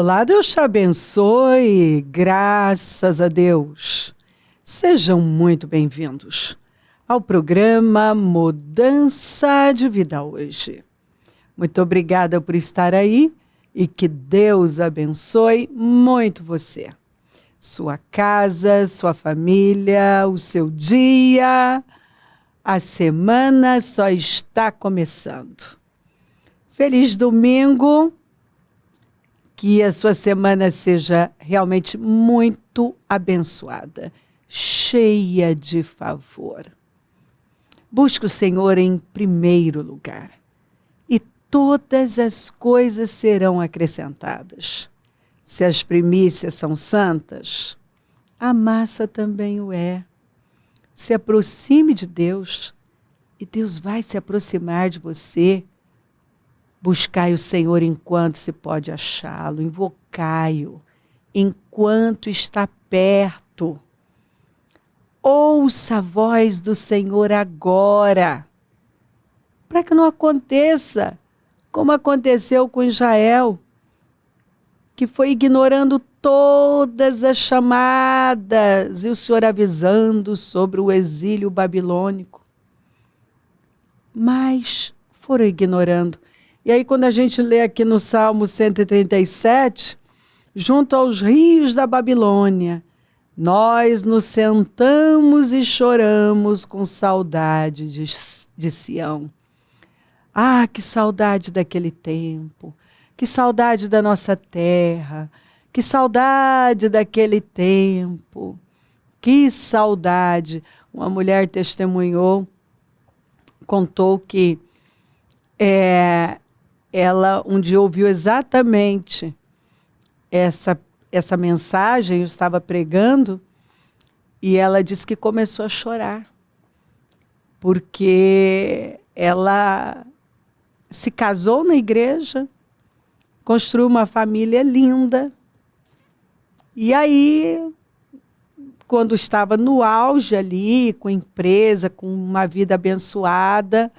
Olá, Deus te abençoe, graças a Deus. Sejam muito bem-vindos ao programa Mudança de Vida hoje. Muito obrigada por estar aí e que Deus abençoe muito você. Sua casa, sua família, o seu dia, a semana só está começando. Feliz domingo! Que a sua semana seja realmente muito abençoada, cheia de favor. Busque o Senhor em primeiro lugar e todas as coisas serão acrescentadas. Se as primícias são santas, a massa também o é. Se aproxime de Deus e Deus vai se aproximar de você. Buscai o Senhor enquanto se pode achá-lo, invocai-o enquanto está perto. Ouça a voz do Senhor agora, para que não aconteça como aconteceu com Israel, que foi ignorando todas as chamadas e o Senhor avisando sobre o exílio babilônico. Mas foram ignorando. E aí, quando a gente lê aqui no Salmo 137, junto aos rios da Babilônia, nós nos sentamos e choramos com saudade de Sião. Ah, que saudade daquele tempo, que saudade da nossa terra, que saudade daquele tempo, que saudade. Uma mulher testemunhou, contou que ela um dia ouviu exatamente essa mensagem, eu estava pregando, e ela disse que começou a chorar, porque ela se casou na igreja, construiu uma família linda, e aí, quando estava no auge ali, com empresa, com uma vida abençoada,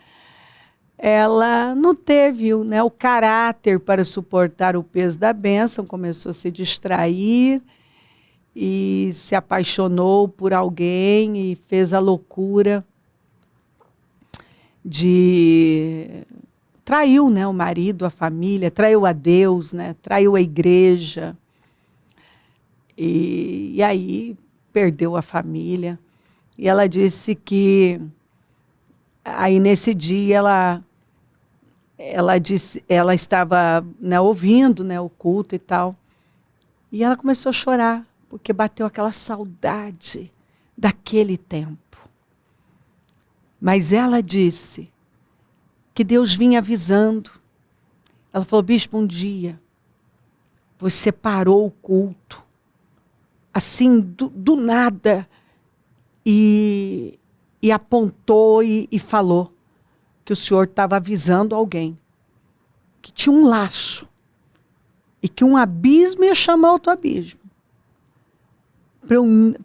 ela não teve o caráter para suportar o peso da bênção, começou a se distrair e se apaixonou por alguém e fez a loucura de... Traiu o marido, a família, traiu a Deus, traiu a igreja. E aí perdeu a família. E ela disse que... Aí, nesse dia, ela estava ouvindo o culto e tal. E ela começou a chorar, porque bateu aquela saudade daquele tempo. Mas ela disse que Deus vinha avisando. Ela falou: bispo, um dia você parou o culto, assim, do nada, e apontou e falou que o senhor estava avisando alguém, que tinha um laço, e que um abismo ia chamar outro abismo,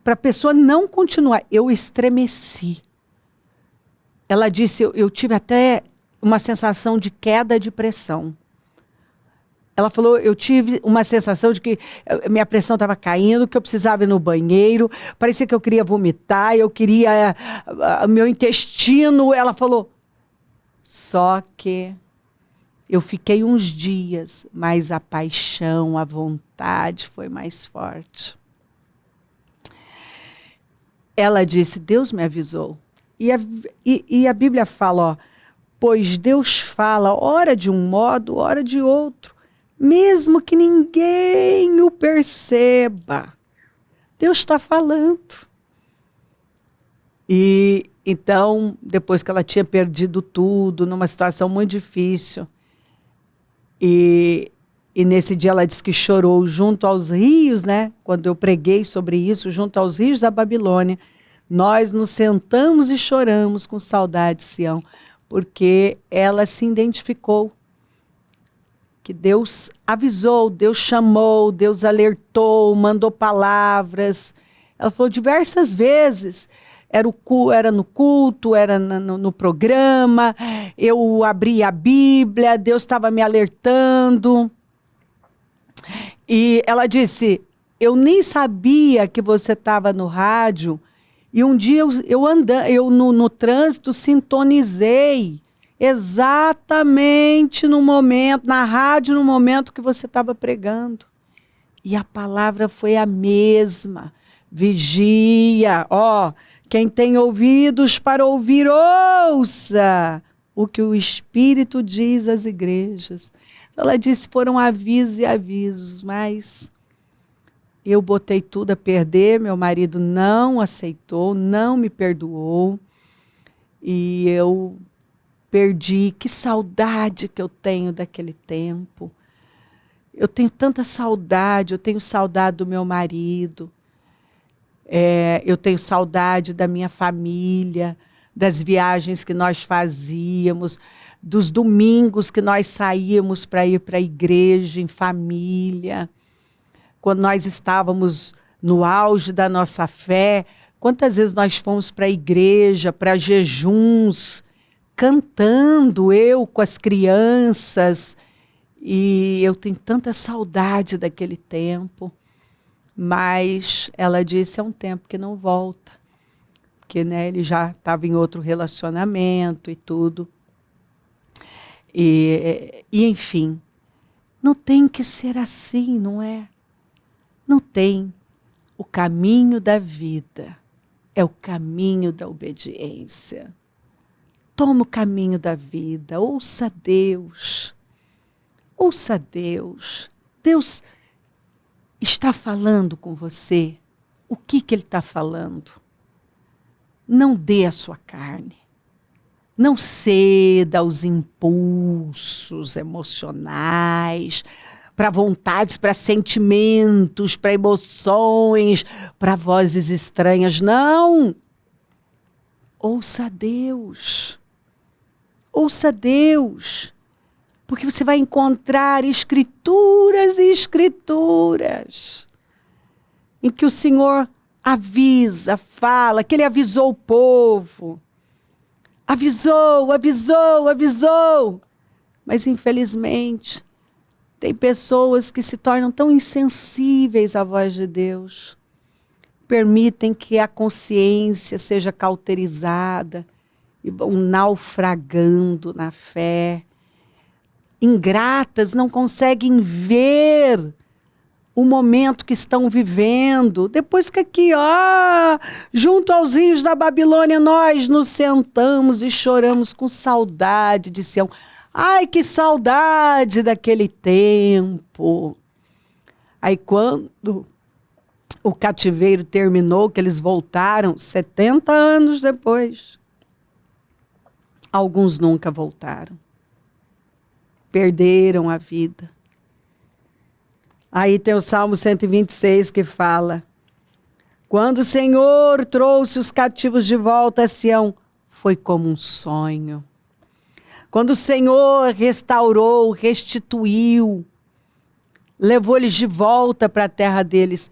para a pessoa não continuar. Eu estremeci. Ela disse, eu tive até uma sensação de queda de pressão. Ela falou, eu tive uma sensação de que minha pressão estava caindo, que eu precisava ir no banheiro, parecia que eu queria vomitar, eu queria... meu intestino... Ela falou, só que eu fiquei uns dias, mas a paixão, a vontade foi mais forte. Ela disse, Deus me avisou. E a Bíblia fala, pois Deus fala, ora de um modo, ora de outro. Mesmo que ninguém o perceba, Deus está falando. E então, depois que ela tinha perdido tudo, numa situação muito difícil, e nesse dia ela disse que chorou junto aos rios, quando eu preguei sobre isso, junto aos rios da Babilônia, nós nos sentamos e choramos com saudade de Sião, porque ela se identificou. Que Deus avisou, Deus chamou, Deus alertou, mandou palavras. Ela falou diversas vezes, era no culto, era no programa, eu abri a Bíblia, Deus estava me alertando. E ela disse, eu nem sabia que você estava no rádio. E um dia eu no trânsito sintonizei exatamente no momento, na rádio, no momento que você estava pregando. E a palavra foi a mesma. Vigia, quem tem ouvidos para ouvir, ouça o que o Espírito diz às igrejas. Ela disse, foram avisos e avisos, mas eu botei tudo a perder, meu marido não aceitou, não me perdoou, e eu perdi. Que saudade que eu tenho daquele tempo. Eu tenho tanta saudade, eu tenho saudade do meu marido, eu tenho saudade da minha família, das viagens que nós fazíamos, dos domingos que nós saíamos para ir para a igreja em família. Quando nós estávamos no auge da nossa fé, quantas vezes nós fomos para a igreja, para jejuns, cantando, eu com as crianças. E eu tenho tanta saudade daquele tempo. Mas ela disse, é um tempo que não volta. Porque ele já estava em outro relacionamento e tudo. E enfim, não tem que ser assim, não é? Não tem. O caminho da vida é o caminho da obediência. Toma o caminho da vida, ouça Deus. Ouça Deus. Deus está falando com você. O que Ele está falando? Não dê a sua carne. Não ceda aos impulsos emocionais, para vontades, para sentimentos, para emoções, para vozes estranhas. Não! Ouça Deus. Ouça Deus. Porque você vai encontrar escrituras e escrituras em que o Senhor avisa, fala, que Ele avisou o povo. Avisou, avisou, avisou. Mas, infelizmente, tem pessoas que se tornam tão insensíveis à voz de Deus. Permitem que a consciência seja cauterizada e vão naufragando na fé. Ingratas, não conseguem ver o momento que estão vivendo. Depois que aqui, junto aos rios da Babilônia, nós nos sentamos e choramos com saudade de Sião. Ai, que saudade daquele tempo. Aí quando o cativeiro terminou, que eles voltaram 70 anos depois, alguns nunca voltaram. Perderam a vida. Aí tem o Salmo 126 que fala, quando o Senhor trouxe os cativos de volta a Sião, foi como um sonho. Quando o Senhor restaurou, restituiu, levou eles de volta para a terra deles.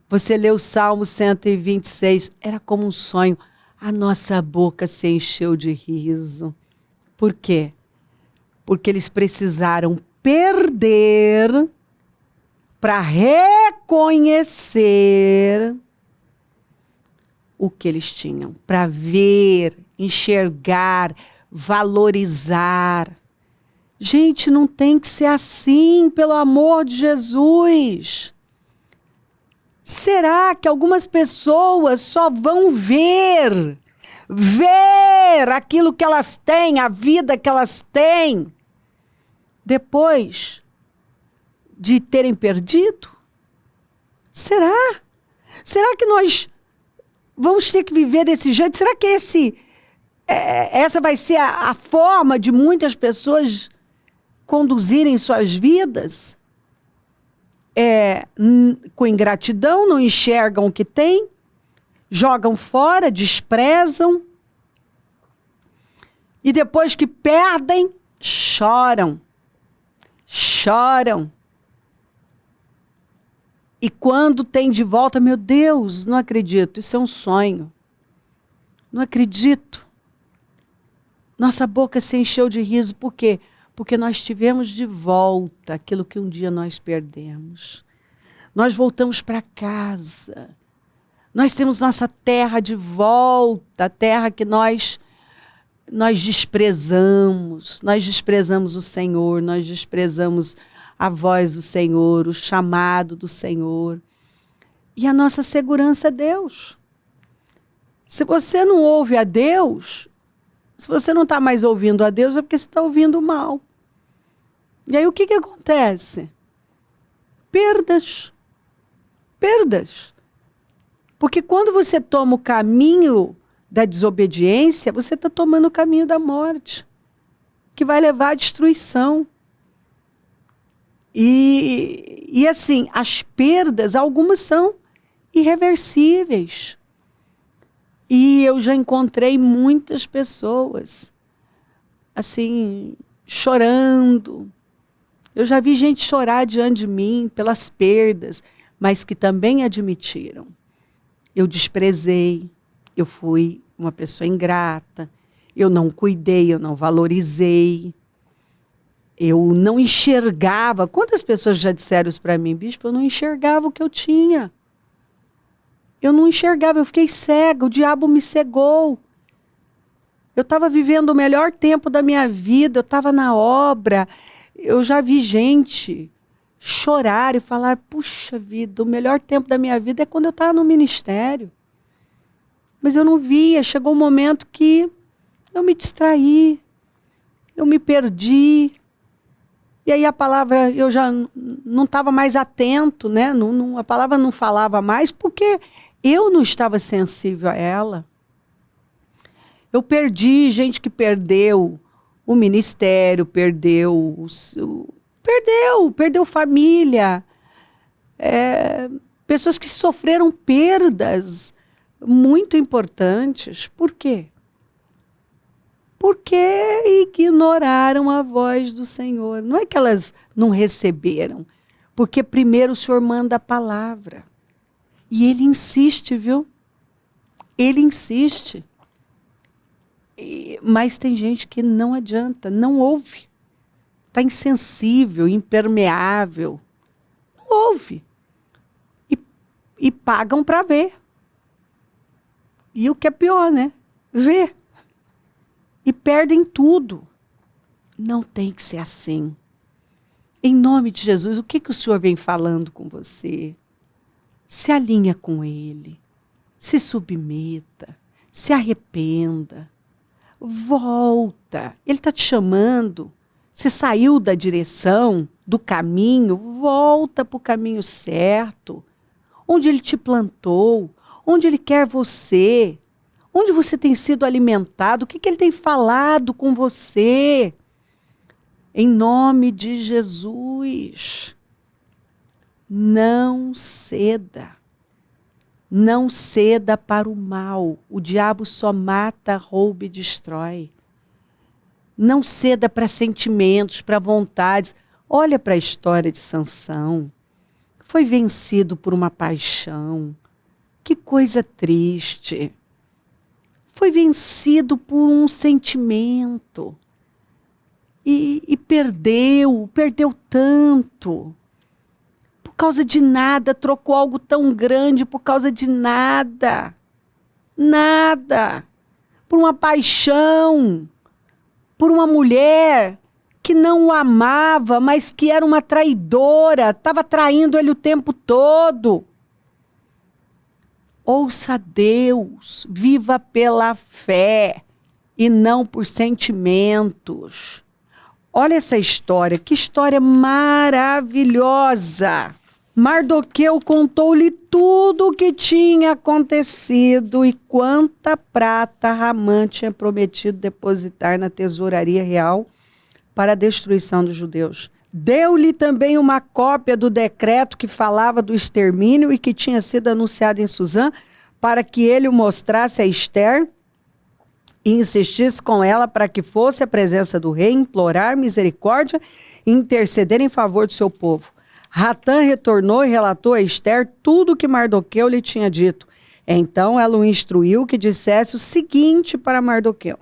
Você lê o Salmo 126, era como um sonho. A nossa boca se encheu de riso. Por quê? Porque eles precisaram perder para reconhecer o que eles tinham, para ver, enxergar, valorizar. Gente, não tem que ser assim, pelo amor de Jesus. Será que algumas pessoas só vão ver aquilo que elas têm, a vida que elas têm, depois de terem perdido? Será? Será que nós vamos ter que viver desse jeito? Será que essa vai ser a forma de muitas pessoas conduzirem suas vidas? Com ingratidão, não enxergam o que têm, jogam fora, desprezam, e depois que perdem, choram. Choram. E quando tem de volta, meu Deus, não acredito, isso é um sonho. Não acredito. Nossa boca se encheu de riso. Por quê? Porque nós tivemos de volta aquilo que um dia nós perdemos. Nós voltamos para casa. Nós temos nossa terra de volta, a terra que nós desprezamos. Nós desprezamos o Senhor, nós desprezamos a voz do Senhor, o chamado do Senhor. E a nossa segurança é Deus. Se você não ouve a Deus, se você não está mais ouvindo a Deus, é porque você está ouvindo mal. E aí o que acontece? Perdas. Perdas. Porque quando você toma o caminho da desobediência, você está tomando o caminho da morte, que vai levar à destruição. E assim, as perdas, algumas são irreversíveis. E eu já encontrei muitas pessoas, assim, chorando. Eu já vi gente chorar diante de mim pelas perdas, mas que também admitiram. Eu desprezei, eu fui uma pessoa ingrata, eu não cuidei, eu não valorizei, eu não enxergava. Quantas pessoas já disseram isso para mim? Bispo, eu não enxergava o que eu tinha. Eu não enxergava, eu fiquei cega, o diabo me cegou. Eu estava vivendo o melhor tempo da minha vida, eu estava na obra. Eu já vi gente chorar e falar, puxa vida, o melhor tempo da minha vida é quando eu estava no ministério. Mas eu não via, chegou um momento que eu me distraí, eu me perdi. E aí a palavra, eu já não estava mais atento, né? A palavra não falava mais, porque eu não estava sensível a ela. Eu perdi gente que perdeu o ministério, perdeu família. Pessoas que sofreram perdas muito importantes. Por quê? Porque ignoraram a voz do Senhor. Não é que elas não receberam, porque primeiro o Senhor manda a palavra. E Ele insiste, viu? Ele insiste. Mas tem gente que não adianta, não ouve. Está insensível, impermeável. Não ouve. E pagam para ver. E o que é pior, né? Ver. E perdem tudo. Não tem que ser assim. Em nome de Jesus, o que o Senhor vem falando com você? Se alinha com Ele. Se submeta. Se arrependa. Volta. Ele está te chamando. Você saiu da direção, do caminho, volta para o caminho certo. Onde Ele te plantou, onde Ele quer você, onde você tem sido alimentado, o que Ele tem falado com você. Em nome de Jesus, não ceda. Não ceda para o mal. O diabo só mata, rouba e destrói. Não ceda para sentimentos, para vontades. Olha para a história de Sansão. Foi vencido por uma paixão. Que coisa triste. Foi vencido por um sentimento. E perdeu tanto. Por causa de nada, trocou algo tão grande por causa de nada. Nada. Por uma paixão. Por uma mulher que não o amava, mas que era uma traidora, estava traindo ele o tempo todo. Ouça Deus, viva pela fé e não por sentimentos. Olha essa história, que história maravilhosa. Mardoqueu contou-lhe tudo o que tinha acontecido e quanta prata Ramã tinha prometido depositar na tesouraria real para a destruição dos judeus. Deu-lhe também uma cópia do decreto que falava do extermínio e que tinha sido anunciado em Susã, para que ele o mostrasse a Ester e insistisse com ela para que fosse à presença do rei, implorar misericórdia e interceder em favor do seu povo. Ratã retornou e relatou a Ester tudo o que Mardoqueu lhe tinha dito. Então ela o instruiu que dissesse o seguinte para Mardoqueu: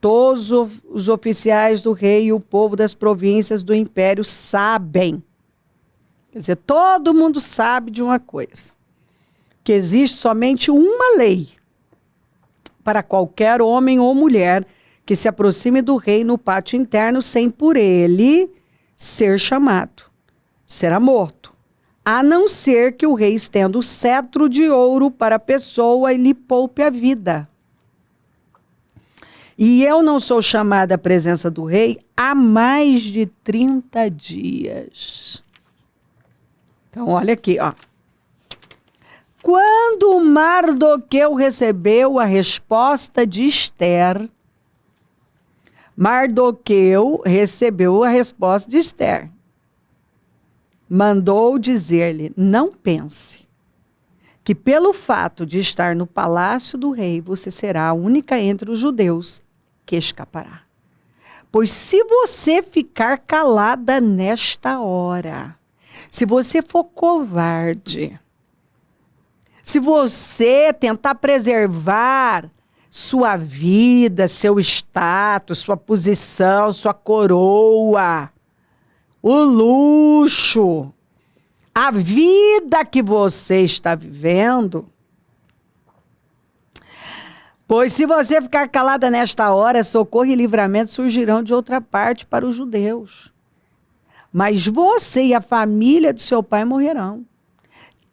todos os oficiais do rei e o povo das províncias do império sabem Quer dizer, todo mundo sabe de uma coisa, que existe somente uma lei para qualquer homem ou mulher que se aproxime do rei no pátio interno sem por ele ser chamado. Será morto, a não ser que o rei estenda o cetro de ouro para a pessoa e lhe poupe a vida. E eu não sou chamada à presença do rei há mais de 30 dias. Então, olha aqui, ó. Quando Mardoqueu recebeu a resposta de Ester, mandou dizer-lhe: não pense que pelo fato de estar no palácio do rei, você será a única entre os judeus que escapará. Pois se você ficar calada nesta hora, se você for covarde, se você tentar preservar sua vida, seu status, sua posição, sua coroa, o luxo, a vida que você está vivendo, pois se você ficar calada nesta hora, socorro e livramento surgirão de outra parte para os judeus. Mas você e a família do seu pai morrerão.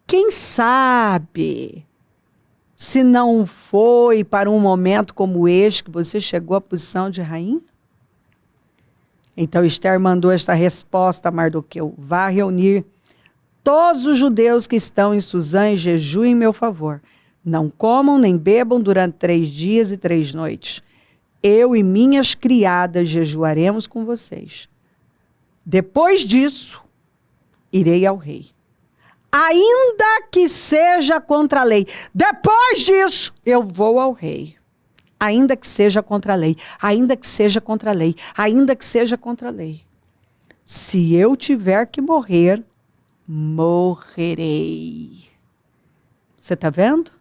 Quem sabe, se não foi para um momento como este que você chegou à posição de rainha? Então Ester mandou esta resposta a Mardoqueu: vá reunir todos os judeus que estão em Suzã em jejum em meu favor. Não comam nem bebam durante 3 dias e 3 noites. Eu e minhas criadas jejuaremos com vocês. Depois disso, irei ao rei. Ainda que seja contra a lei. Depois disso, eu vou ao rei. Ainda que seja contra a lei. Ainda que seja contra a lei. Ainda que seja contra a lei. Se eu tiver que morrer, morrerei. Você está vendo?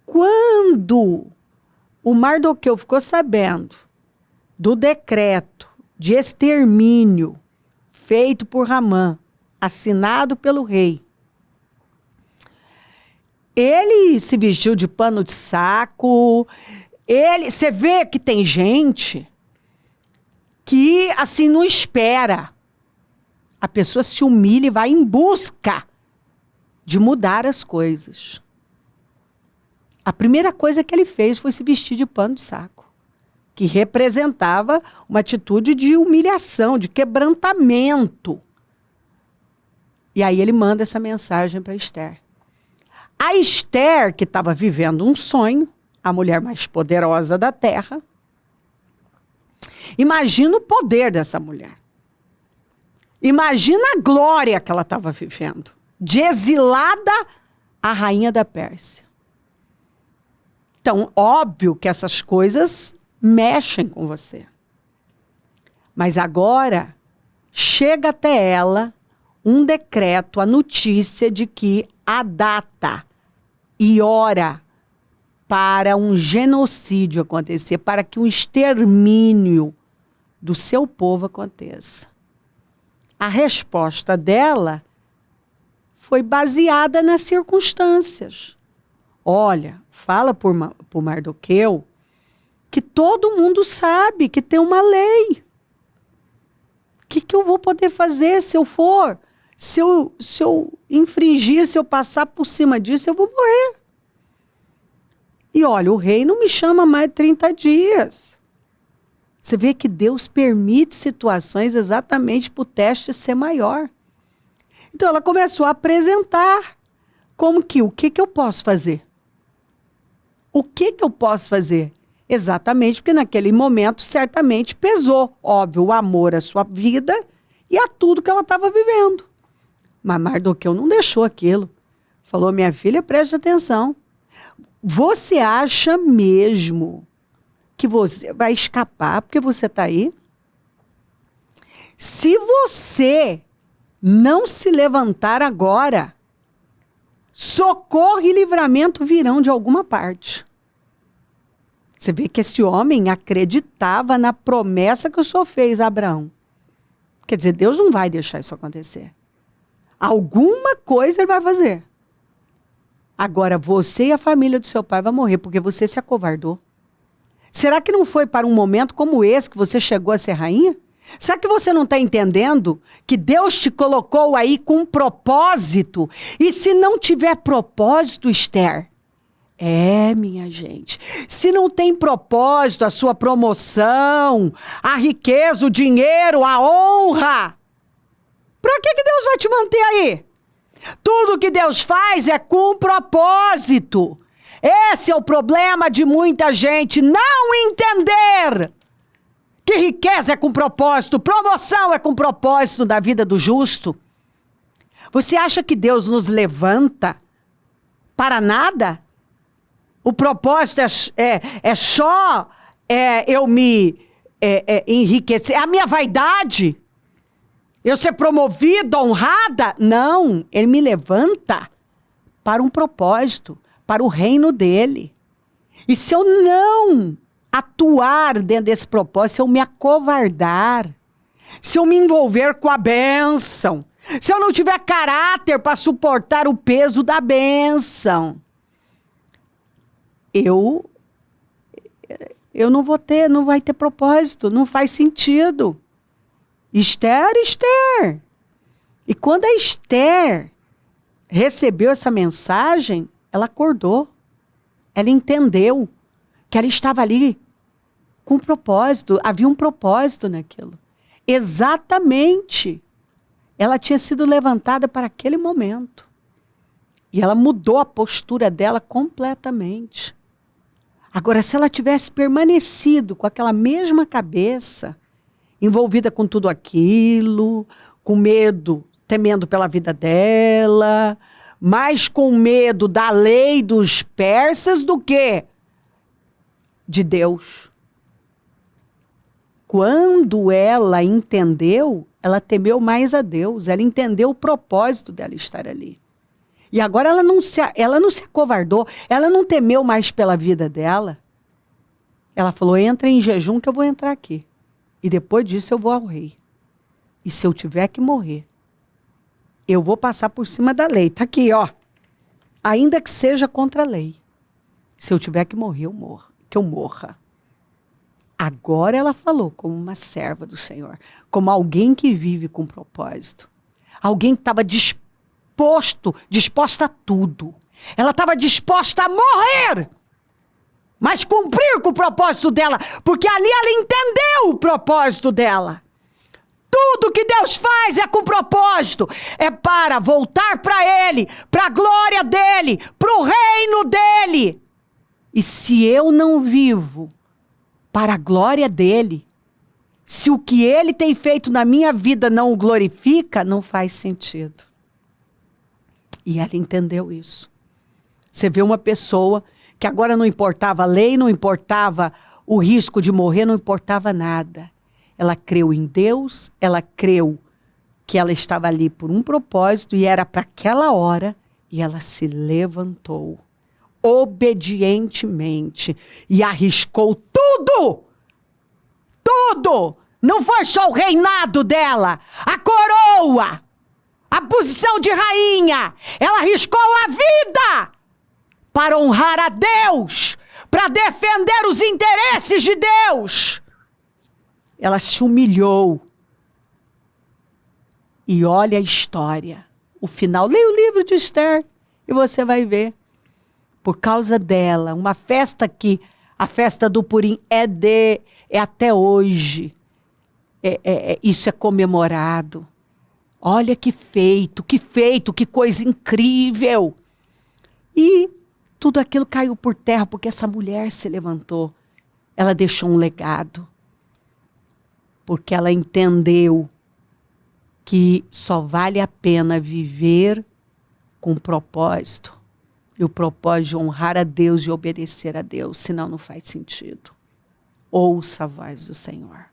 Quando o Mardoqueu ficou sabendo do decreto de extermínio feito por Ramã, assinado pelo rei, ele se vestiu de pano de saco. Você vê que tem gente que assim não espera. A pessoa se humilha e vai em busca de mudar as coisas. A primeira coisa que ele fez foi se vestir de pano de saco, que representava uma atitude de humilhação, de quebrantamento. E aí ele manda essa mensagem para Ester. A Ester, que estava vivendo um sonho, a mulher mais poderosa da terra, imagina o poder dessa mulher. Imagina a glória que ela estava vivendo, de exilada a rainha da Pérsia. Então, óbvio que essas coisas mexem com você. Mas agora, chega até ela um decreto, a notícia de que a data e hora para um genocídio acontecer, para que um extermínio do seu povo aconteça. A resposta dela foi baseada nas circunstâncias. Olha, fala por Mardoqueu que todo mundo sabe que tem uma lei. O que eu vou poder fazer se eu for? Se eu infringir, se eu passar por cima disso, eu vou morrer. E olha, o rei não me chama mais de 30 dias. Você vê que Deus permite situações exatamente para o teste ser maior. Então ela começou a apresentar como que, o que eu posso fazer? O que eu posso fazer? Exatamente porque naquele momento certamente pesou, óbvio, o amor à sua vida e a tudo que ela estava vivendo. Mas Mardoqueu não deixou aquilo. Falou: minha filha, preste atenção. Você acha mesmo que você vai escapar porque você está aí? Se você não se levantar agora, socorro e livramento virão de alguma parte. Você vê que esse homem acreditava na promessa que o Senhor fez a Abraão. Quer dizer, Deus não vai deixar isso acontecer. Alguma coisa ele vai fazer. Agora, você e a família do seu pai vão morrer porque você se acovardou. Será que não foi para um momento como esse que você chegou a ser rainha? Será que você não está entendendo que Deus te colocou aí com um propósito? E se não tiver propósito, Esther? Minha gente, se não tem propósito, a sua promoção, a riqueza, o dinheiro, a honra, para que Deus vai te manter aí? Tudo que Deus faz é com propósito. Esse é o problema de muita gente, não entender que riqueza é com propósito, promoção é com propósito na vida do justo. Você acha que Deus nos levanta para nada? O propósito é só eu me enriquecer. É a minha vaidade? Eu ser promovida, honrada? Não, ele me levanta para um propósito, para o reino dele. E se eu não atuar dentro desse propósito, se eu me acovardar, se eu me envolver com a bênção, se eu não tiver caráter para suportar o peso da bênção, eu não vai ter propósito, não faz sentido. Esther. E quando a Esther recebeu essa mensagem, ela acordou. Ela entendeu que ela estava ali com um propósito. Havia um propósito naquilo. Exatamente. Ela tinha sido levantada para aquele momento. E ela mudou a postura dela completamente. Agora, se ela tivesse permanecido com aquela mesma cabeça, envolvida com tudo aquilo, com medo, temendo pela vida dela, mais com medo da lei dos persas do que de Deus. Quando ela entendeu, ela temeu mais a Deus, ela entendeu o propósito dela estar ali. E agora ela não se acovardou, ela não temeu mais pela vida dela. Ela falou, entra em jejum que eu vou entrar aqui. E depois disso eu vou ao rei. E se eu tiver que morrer, eu vou passar por cima da lei. Está aqui, ó. Ainda que seja contra a lei. Se eu tiver que morrer, que eu morra. Agora ela falou como uma serva do Senhor. Como alguém que vive com propósito. Alguém que estava disposta a tudo. Ela estava disposta a morrer, mas cumprir com o propósito dela, porque ali ela entendeu o propósito dela. Tudo que Deus faz é com propósito, é para voltar para Ele, para a glória dEle, para o reino dEle. E se eu não vivo para a glória dEle, se o que Ele tem feito na minha vida não o glorifica, não faz sentido. E ela entendeu isso. Você vê uma pessoa que agora não importava a lei, não importava o risco de morrer, não importava nada. Ela creu em Deus, ela creu que ela estava ali por um propósito e era para aquela hora, e ela se levantou obedientemente e arriscou tudo. Tudo! Não foi só o reinado dela, a coroa, a posição de rainha. Ela arriscou a vida para honrar a Deus, para defender os interesses de Deus. Ela se humilhou. E olha a história. O final, leia o livro de Esther e você vai ver. Por causa dela, uma festa que, a festa do Purim é até hoje. Isso é comemorado. Olha que feito, que coisa incrível. E tudo aquilo caiu por terra porque essa mulher se levantou. Ela deixou um legado. Porque ela entendeu que só vale a pena viver com propósito. E o propósito de honrar a Deus e obedecer a Deus, senão não faz sentido. Ouça a voz do Senhor.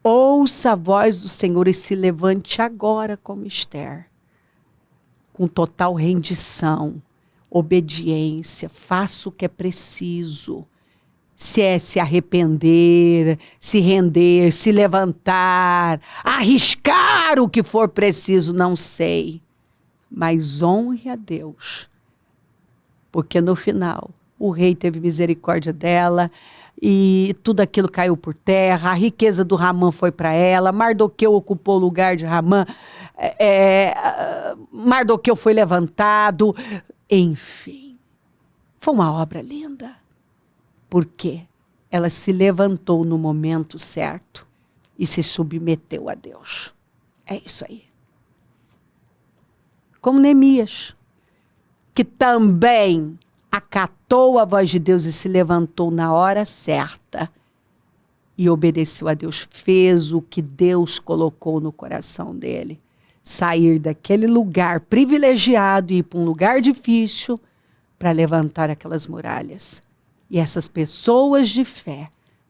Ouça a voz do Senhor e se levante agora como Esther. Com total rendição, obediência, faça o que é preciso. Se é se arrepender, se render, se levantar, arriscar o que for preciso, não sei. Mas honre a Deus, porque no final o rei teve misericórdia dela e tudo aquilo caiu por terra, a riqueza do Ramã foi para ela, Mardoqueu ocupou o lugar de Ramã, Mardoqueu foi levantado, enfim, foi uma obra linda. Porque ela se levantou no momento certo e se submeteu a Deus. É isso aí. Como Neemias, que também acatou a voz de Deus e se levantou na hora certa e obedeceu a Deus, fez o que Deus colocou no coração dele. Sair daquele lugar privilegiado e ir para um lugar difícil para levantar aquelas muralhas. E essas pessoas de fé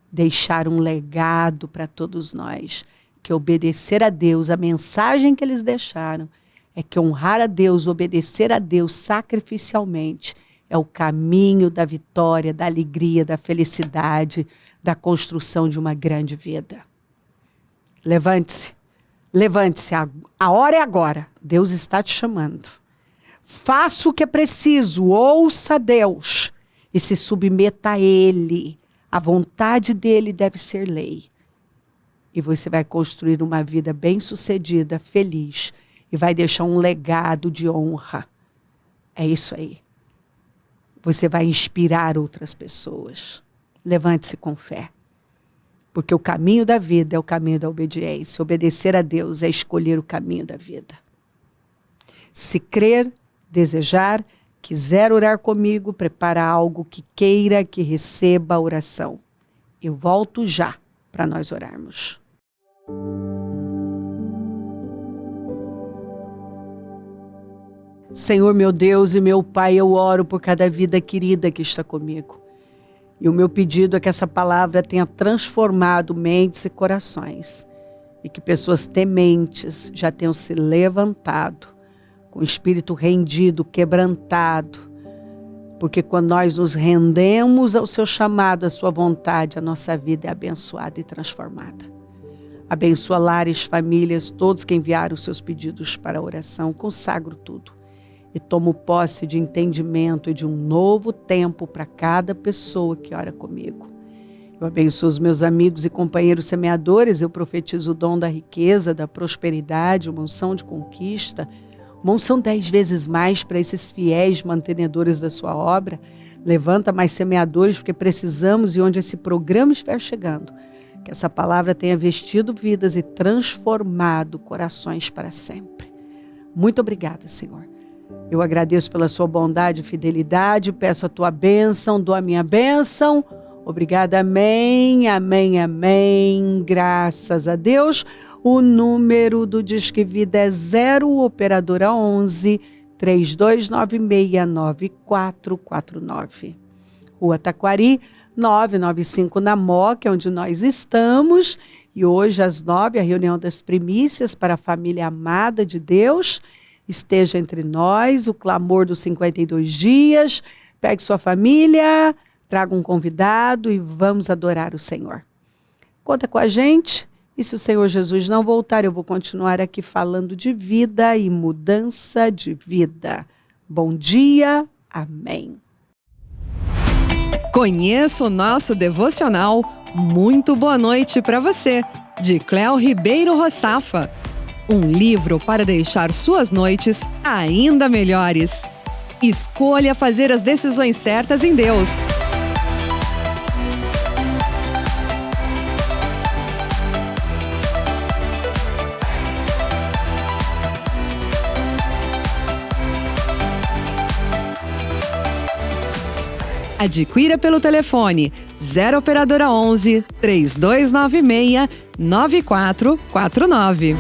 deixaram um legado para todos nós, que obedecer a Deus, a mensagem que eles deixaram, é que honrar a Deus, obedecer a Deus sacrificialmente, é o caminho da vitória, da alegria, da felicidade, da construção de uma grande vida. Levante-se, levante-se, a hora é agora, Deus está te chamando. Faça o que é preciso, ouça Deus. E se submeta a Ele. A vontade dEle deve ser lei. E você vai construir uma vida bem-sucedida, feliz. E vai deixar um legado de honra. É isso aí. Você vai inspirar outras pessoas. Levante-se com fé. Porque o caminho da vida é o caminho da obediência. Obedecer a Deus é escolher o caminho da vida. Se crer, desejar, quiser orar comigo, prepara algo que queira que receba a oração. Eu volto já para nós orarmos. Senhor, meu Deus e meu Pai, eu oro por cada vida querida que está comigo. E o meu pedido é que essa palavra tenha transformado mentes e corações. E que pessoas tementes já tenham se levantado com o espírito rendido, quebrantado, porque quando nós nos rendemos ao seu chamado, à sua vontade, a nossa vida é abençoada e transformada. Abençoa lares, famílias, todos que enviaram os seus pedidos para a oração, consagro tudo e tomo posse de entendimento e de um novo tempo para cada pessoa que ora comigo. Eu abençoo os meus amigos e companheiros semeadores, eu profetizo o dom da riqueza, da prosperidade, uma unção de conquista, uma unção 10 vezes mais para esses fiéis mantenedores da sua obra. Levanta mais semeadores, porque precisamos, e onde esse programa estiver chegando, que essa palavra tenha vestido vidas e transformado corações para sempre. Muito obrigada, Senhor. Eu agradeço pela sua bondade e fidelidade, peço a tua bênção, dou a minha bênção. Obrigada, amém, amém, amém. Graças a Deus. O número do Disque Vida é 0, operadora 11 32969449. Rua Taquari, 995 na Moca, onde nós estamos. E hoje, às 9, a reunião das primícias para a família amada de Deus. Esteja entre nós, o clamor dos 52 dias. Pegue sua família, traga um convidado e vamos adorar o Senhor. Conta com a gente. E se o Senhor Jesus não voltar, eu vou continuar aqui falando de vida e mudança de vida. Bom dia, amém. Conheça o nosso devocional Muito Boa Noite para você, de Cléo Ribeiro Rossafa. Um livro para deixar suas noites ainda melhores. Escolha fazer as decisões certas em Deus. Adquira pelo telefone 0 operadora 11 3296 9449.